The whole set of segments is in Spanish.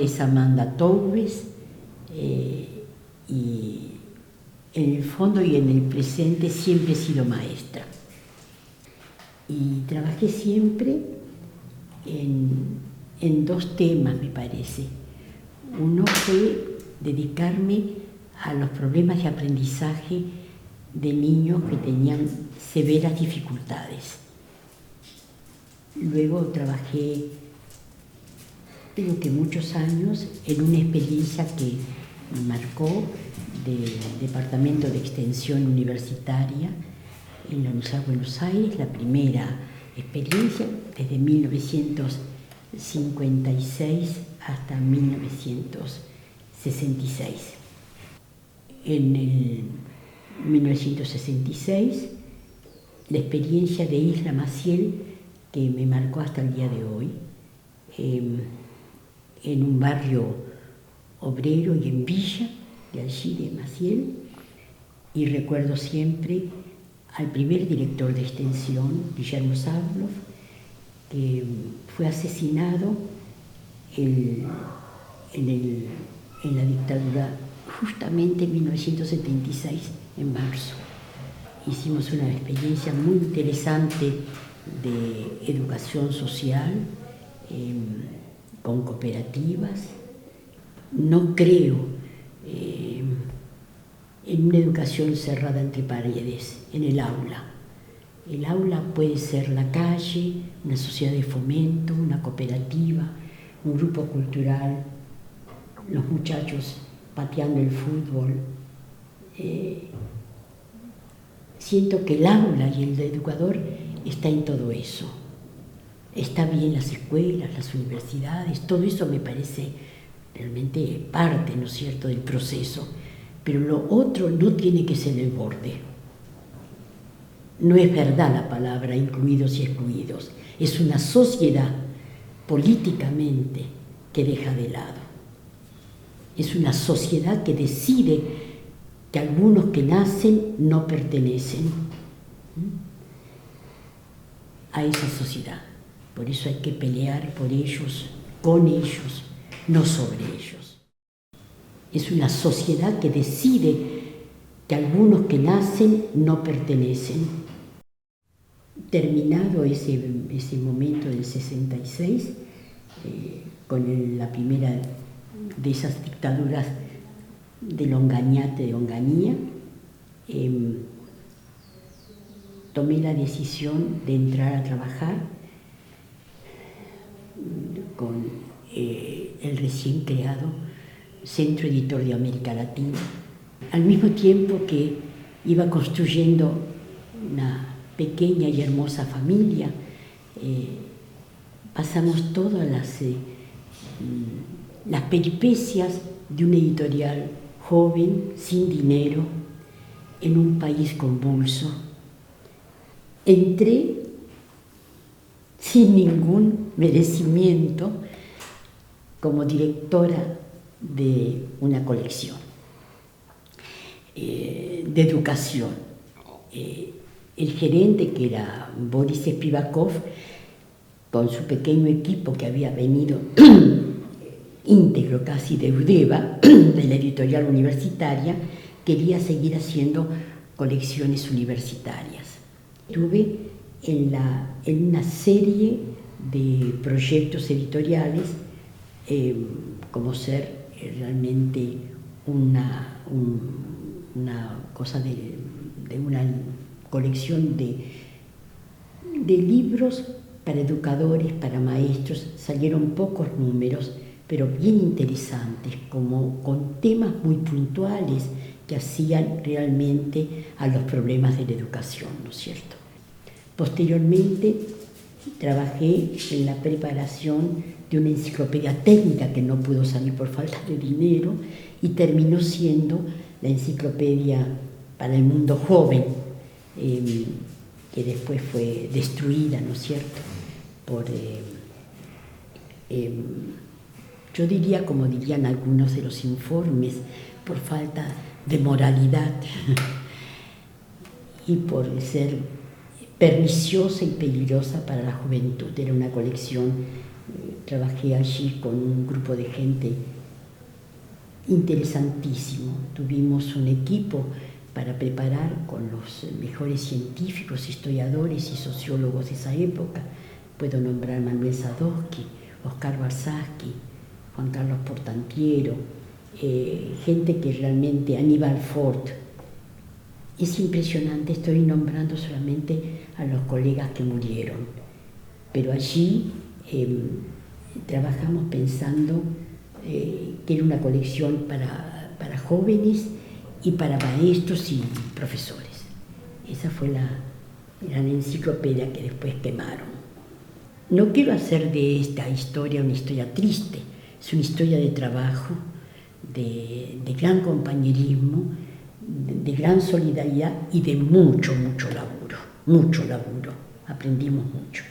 madre es Amanda Toubes, y en el fondo y en el presente siempre he sido maestra. Y trabajé siempre en dos temas, me parece. Uno fue dedicarme a los problemas de aprendizaje de niños que tenían severas dificultades. Luego trabajé, creo que muchos años, en una experiencia que me marcó del Departamento de Extensión Universitaria en la Universidad de Buenos Aires, la primera experiencia desde 1956 hasta 1966. En el 1966, la experiencia de Isla Maciel, que me marcó hasta el día de hoy, en un barrio obrero y en villa de allí de Maciel, y recuerdo siempre al primer director de extensión, Guillermo Savlov, que fue asesinado en la dictadura justamente en 1976, en marzo. Hicimos una experiencia muy interesante de educación social, con cooperativas. No creo en una educación cerrada entre paredes, en el aula. El aula puede ser la calle, una sociedad de fomento, una cooperativa, un grupo cultural, los muchachos pateando el fútbol. Siento que el aula y el educador está en todo eso. Está bien las escuelas, las universidades, todo eso me parece realmente parte, ¿no es cierto?, del proceso. Pero lo otro no tiene que ser el borde. No es verdad la palabra incluidos y excluidos. Es una sociedad políticamente que deja de lado. Es una sociedad que decide que algunos que nacen no pertenecen a esa sociedad. Por eso hay que pelear por ellos, con ellos, no sobre ellos. Es una sociedad que decide que algunos que nacen no pertenecen. Terminado ese momento del 66, con la primera de esas dictaduras del Onganiate de Onganía, tomé la decisión de entrar a trabajar con el recién creado Centro Editor de América Latina, al mismo tiempo que iba construyendo una pequeña y hermosa familia. Pasamos todas las peripecias de una editorial joven, sin dinero, en un país convulso. Entré sin ningún merecimiento como directora de una colección de educación. El gerente, que era Boris Spivakov, con su pequeño equipo que había venido íntegro casi de UDEVA, de la editorial universitaria, quería seguir haciendo colecciones universitarias. Estuve en una serie de proyectos editoriales, como ser realmente una cosa de una colección de libros para educadores, para maestros. Salieron pocos números, pero bien interesantes, como con temas muy puntuales que hacían realmente a los problemas de la educación, ¿no es cierto? Posteriormente trabajé en la preparación de una enciclopedia técnica que no pudo salir por falta de dinero y terminó siendo la enciclopedia para el mundo joven, que después fue destruida, ¿no es cierto?, por, yo diría, como dirían algunos de los informes, por falta de moralidad y por ser perniciosa y peligrosa para la juventud. Era una colección Trabajé allí con un grupo de gente interesantísimo. Tuvimos un equipo para preparar con los mejores científicos, historiadores y sociólogos de esa época. Puedo nombrar Manuel Sadowski, Oscar Barsaschi, Juan Carlos Portantiero, gente que realmente, Aníbal Fort. Es impresionante, estoy nombrando solamente a los colegas que murieron, pero allí trabajamos pensando que era una colección para jóvenes y para maestros y profesores. Esa fue la gran enciclopedia que después quemaron. No quiero hacer de esta historia una historia triste, es una historia de trabajo, de gran compañerismo, de gran solidaridad y de mucho laburo, aprendimos mucho.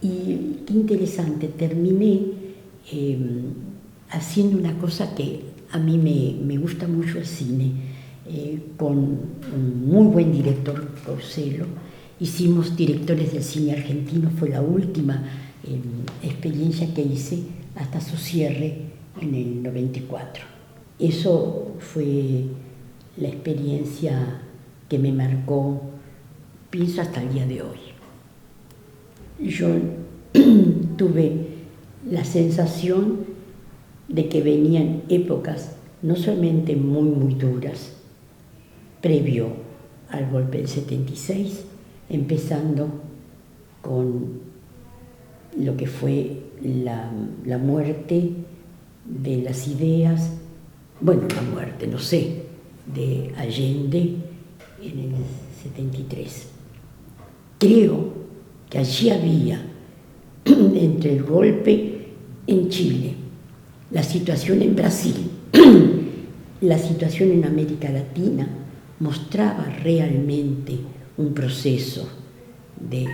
Y qué interesante, terminé haciendo una cosa que a mí me gusta mucho el cine, con un muy buen director, Porcelo. Hicimos Directores del Cine Argentino, fue la última experiencia que hice hasta su cierre en el 94. Eso fue la experiencia que me marcó, pienso, hasta el día de hoy. Yo tuve la sensación de que venían épocas no solamente muy duras, previo al golpe del 76, empezando con lo que fue la muerte de las ideas, bueno, la muerte, no sé, de Allende en el 73. Creo que allí había, entre el golpe en Chile, la situación en Brasil, la situación en América Latina, mostraba realmente un proceso de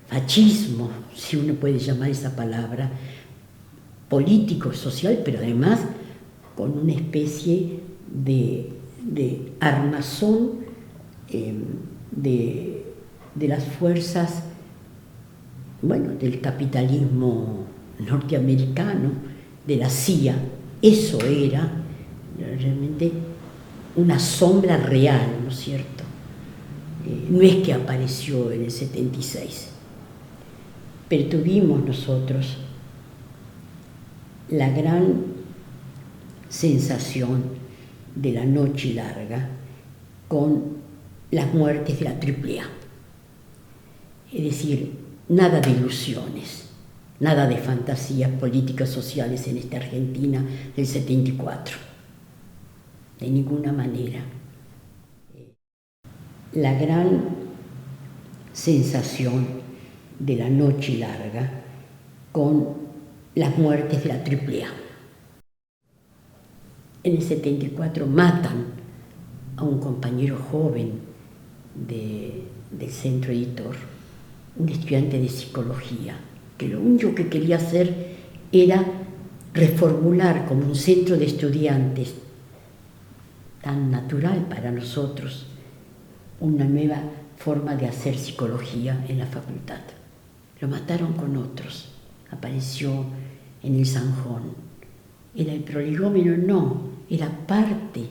fascismo, si uno puede llamar esa palabra, político, social, pero además con una especie de armazón de las fuerzas, bueno, del capitalismo norteamericano, de la CIA. Eso era realmente una sombra real, ¿no es cierto? No es que apareció en el 76, pero tuvimos nosotros la gran sensación de la noche larga con las muertes de la AAA. Es decir, nada de ilusiones, nada de fantasías políticas sociales en esta Argentina del 74. De ninguna manera. La gran sensación de la noche larga con las muertes de la AAA. En el 74 matan a un compañero joven del centro editor, un estudiante de psicología, que lo único que quería hacer era reformular como un centro de estudiantes tan natural para nosotros, una nueva forma de hacer psicología en la facultad. Lo mataron con otros, apareció en el Zanjón. ¿Era el prolegómeno? No, era parte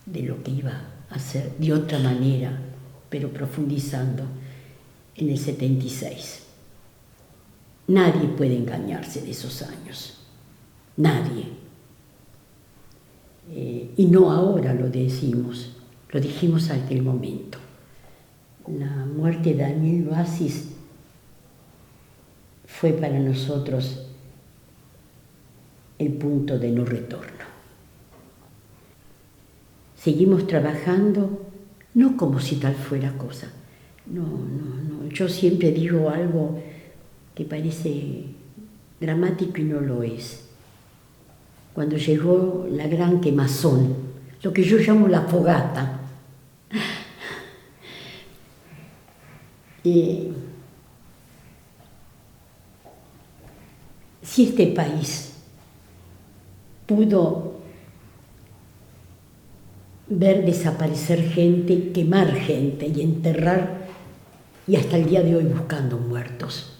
de lo que iba a hacer de otra manera, pero profundizando en el 76. Nadie puede engañarse de esos años, nadie. Y no ahora lo decimos, lo dijimos en aquel momento. La muerte de Daniel Bassis fue para nosotros el punto de no retorno. Seguimos trabajando, no como si tal fuera cosa. No. Yo siempre digo algo que parece dramático y no lo es. Cuando llegó la gran quemazón, lo que yo llamo la fogata, si este país pudo ver desaparecer gente, quemar gente y enterrar, y hasta el día de hoy buscando muertos,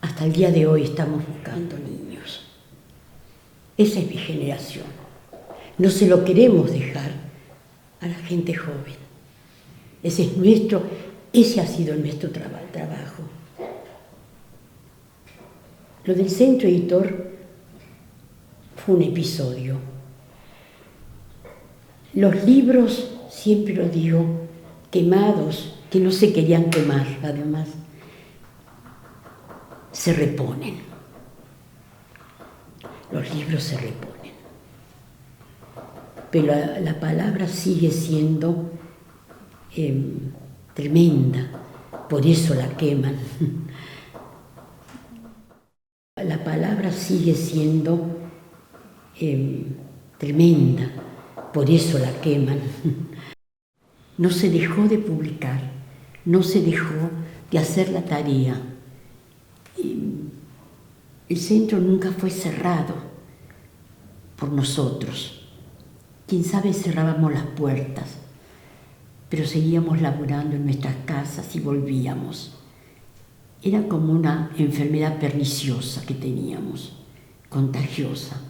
hasta hasta el día de hoy estamos buscando niños. Esa es mi generación. No se lo queremos dejar a la gente joven. Ese ha sido nuestro trabajo. Lo del Centro Editor fue un episodio. Los libros, siempre lo digo, quemados, que no se querían quemar, además, se reponen. Los libros se reponen. Pero la palabra sigue siendo tremenda, por eso la queman. La palabra sigue siendo tremenda, por eso la queman. No se dejó de publicar, no se dejó de hacer la tarea. El centro nunca fue cerrado por nosotros. Quién sabe, cerrábamos las puertas, pero seguíamos laburando en nuestras casas y volvíamos. Era como una enfermedad perniciosa que teníamos, contagiosa.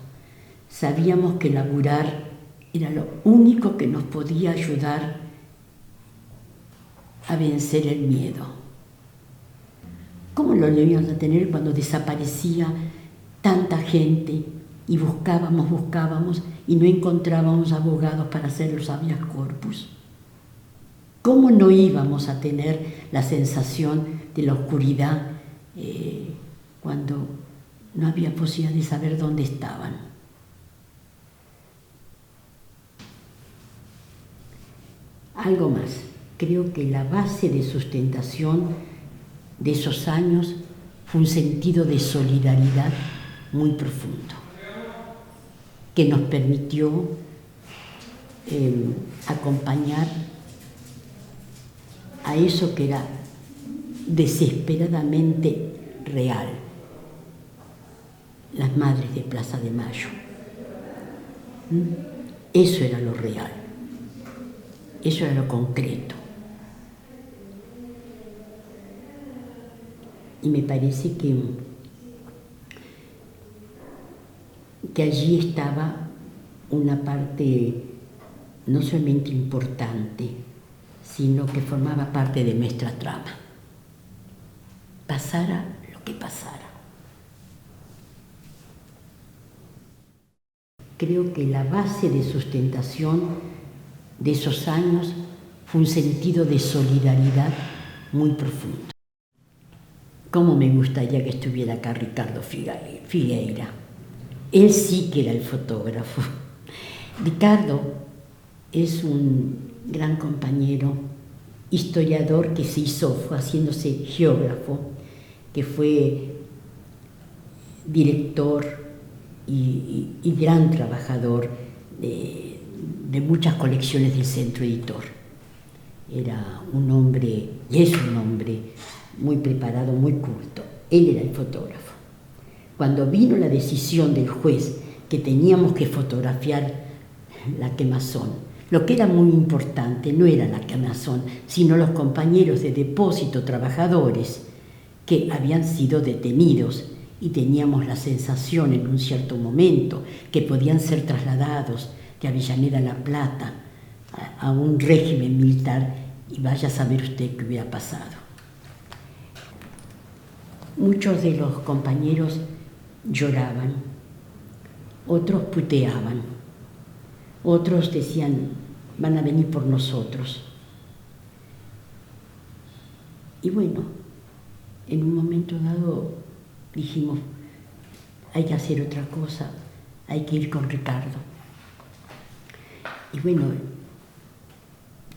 Sabíamos que laburar era lo único que nos podía ayudar a vencer el miedo. ¿Cómo lo debíamos tener cuando desaparecía tanta gente y buscábamos y no encontrábamos abogados para hacer los habeas corpus? ¿Cómo no íbamos a tener la sensación de la oscuridad cuando no había posibilidad de saber dónde estaban? Algo más, creo que la base de sustentación de esos años fue un sentido de solidaridad muy profundo, que nos permitió acompañar a eso que era desesperadamente real, las madres de Plaza de Mayo. Eso era lo real, eso era lo concreto. Y me parece que allí estaba una parte no solamente importante, sino que formaba parte de nuestra trama. Pasara lo que pasara. Creo que la base de sustentación de esos años fue un sentido de solidaridad muy profundo. Cómo me gustaría que estuviera acá Ricardo Figueira. Él sí que era el fotógrafo. Ricardo es un gran compañero, historiador que fue haciéndose geógrafo, que fue director y gran trabajador de muchas colecciones del Centro Editor. Era un hombre, y es un hombre muy preparado, muy culto. Él era el fotógrafo. Cuando vino la decisión del juez que teníamos que fotografiar la quemazón, lo que era muy importante no era la quemazón, sino los compañeros de depósito, trabajadores que habían sido detenidos y teníamos la sensación en un cierto momento que podían ser trasladados de Avellaneda a La Plata a un régimen militar, y vaya a saber usted qué hubiera pasado. Muchos de los compañeros lloraban, otros puteaban, otros decían, van a venir por nosotros. Y bueno, en un momento dado dijimos, hay que hacer otra cosa, hay que ir con Ricardo. Y bueno,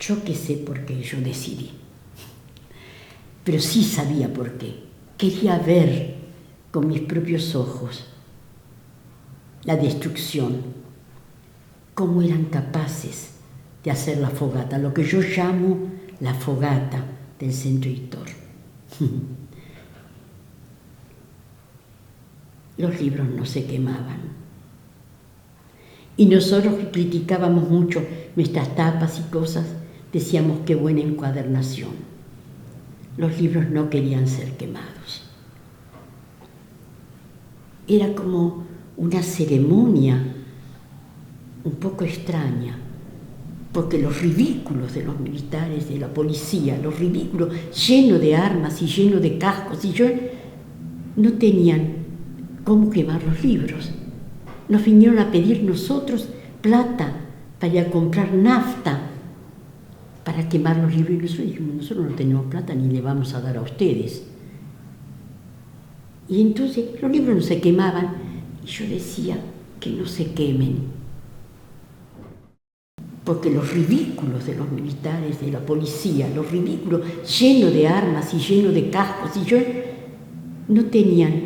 yo qué sé por qué yo decidí, pero sí sabía por qué. Quería ver con mis propios ojos la destrucción, cómo eran capaces de hacer la fogata, lo que yo llamo la fogata del Centro Editor. Los libros no se quemaban. Y nosotros que criticábamos mucho nuestras tapas y cosas, decíamos qué buena encuadernación. Los libros no querían ser quemados. Era como una ceremonia un poco extraña, porque los ridículos de los militares, de la policía, los ridículos, llenos de armas y llenos de cascos, no tenían cómo quemar los libros. Nos vinieron a pedir nosotros plata para ir a comprar nafta para quemar los libros. Y nosotros dijimos, nosotros no tenemos plata ni le vamos a dar a ustedes. Y entonces los libros no se quemaban. Y yo decía que no se quemen, porque los ridículos de los militares, de la policía, los ridículos, llenos de armas y llenos de cascos, no tenían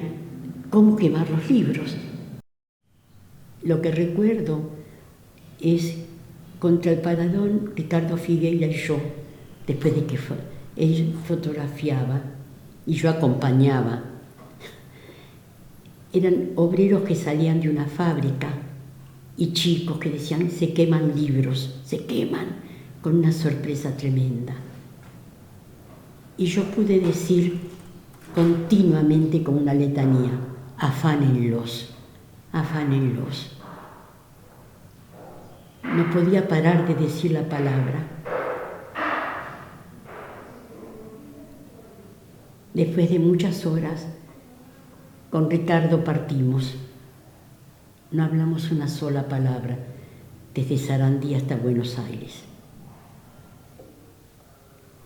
cómo quemar los libros. Lo que recuerdo es contra el paredón Ricardo Figueira y yo, después de que él fotografiaba y yo acompañaba. Eran obreros que salían de una fábrica y chicos que decían, se queman libros, se queman, con una sorpresa tremenda. Y yo pude decir continuamente con una letanía, afánenlos, afánenlos. No podía parar de decir la palabra. Después de muchas horas, con Ricardo partimos. No hablamos una sola palabra desde Sarandí hasta Buenos Aires.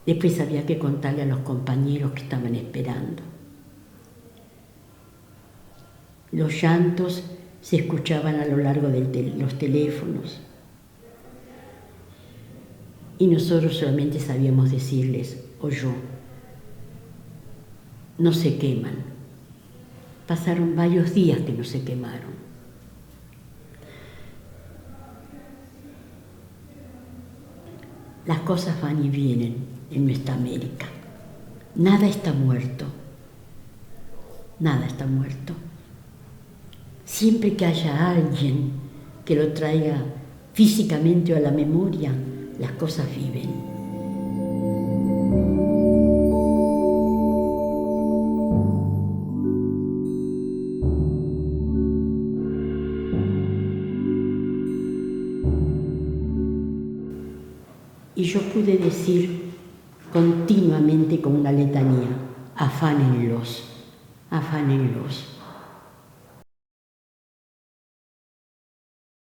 Después había que contarle a los compañeros que estaban esperando. Los llantos se escuchaban a lo largo de los teléfonos. Y nosotros solamente sabíamos decirles, o yo, no se queman. Pasaron varios días que no se quemaron. Las cosas van y vienen en nuestra América. Nada está muerto. Nada está muerto. Siempre que haya alguien que lo traiga físicamente o a la memoria, las cosas viven. Y yo pude decir continuamente con una letanía, afánenlos, afánenlos.